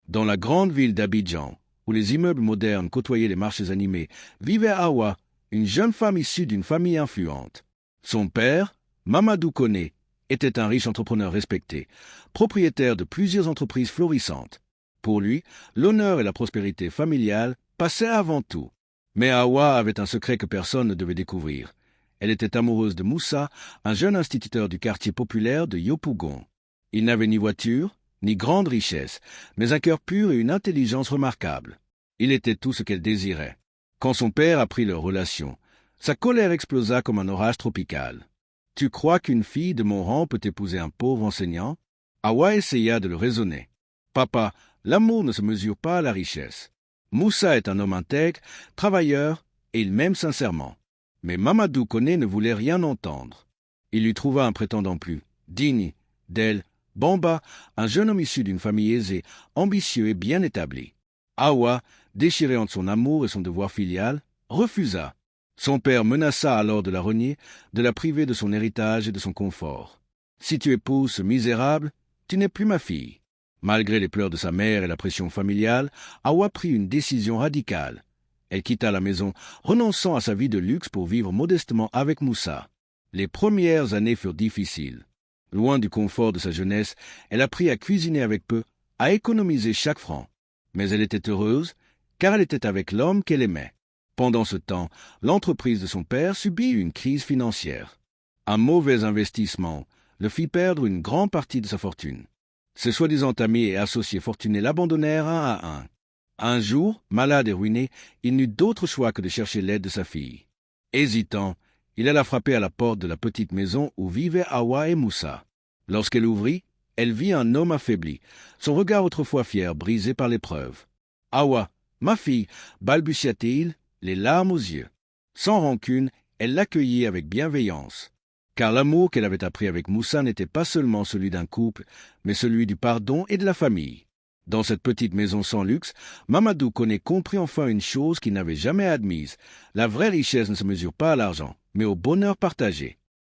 Dans la grande ville d'Abidjan, où les immeubles modernes côtoyaient les marchés animés, vivait Awa, une jeune femme issue d'une famille influente. Son père, Mamadou Koné, était un riche entrepreneur respecté, propriétaire de plusieurs entreprises florissantes. Pour lui, l'honneur et la prospérité familiale passaient avant tout. Mais Awa avait un secret que personne ne devait découvrir. Elle était amoureuse de Moussa, un jeune instituteur du quartier populaire de Yopougon. Il n'avait ni voiture, ni grande richesse, mais un cœur pur et une intelligence remarquable. Il était tout ce qu'elle désirait. Quand son père apprit leur relation, sa colère explosa comme un orage tropical. « Tu crois qu'une fille de mon rang peut épouser un pauvre enseignant ?» Awa essaya de le raisonner. « Papa, l'amour ne se mesure pas à la richesse. Moussa est un homme intègre, travailleur, et il m'aime sincèrement. » Mais Mamadou Koné ne voulait rien entendre. Il lui trouva un prétendant plus digne d'elle, Bamba, un jeune homme issu d'une famille aisée, ambitieux et bien établi. Awa, déchiré entre son amour et son devoir filial, refusa. Son père menaça alors de la renier, de la priver de son héritage et de son confort. « Si tu épouses ce misérable, tu n'es plus ma fille. » Malgré les pleurs de sa mère et la pression familiale, Awa prit une décision radicale. Elle quitta la maison, renonçant à sa vie de luxe pour vivre modestement avec Moussa. Les premières années furent difficiles. Loin du confort de sa jeunesse, elle apprit à cuisiner avec peu, à économiser chaque franc. Mais elle était heureuse, car elle était avec l'homme qu'elle aimait. Pendant ce temps, l'entreprise de son père subit une crise financière. Un mauvais investissement le fit perdre une grande partie de sa fortune. Ses soi-disant amis et associés fortunés l'abandonnèrent un à un. Un jour, malade et ruiné, il n'eut d'autre choix que de chercher l'aide de sa fille. Hésitant, il alla frapper à la porte de la petite maison où vivaient Awa et Moussa. Lorsqu'elle ouvrit, elle vit un homme affaibli, son regard autrefois fier brisé par l'épreuve. « Awa, ma fille !» balbutia-t-il, les larmes aux yeux. Sans rancune, elle l'accueillit avec bienveillance. Car l'amour qu'elle avait appris avec Moussa n'était pas seulement celui d'un couple, mais celui du pardon et de la famille. Dans cette petite maison sans luxe, Mamadou Koné comprit enfin une chose qu'il n'avait jamais admise. La vraie richesse ne se mesure pas à l'argent, mais au bonheur partagé.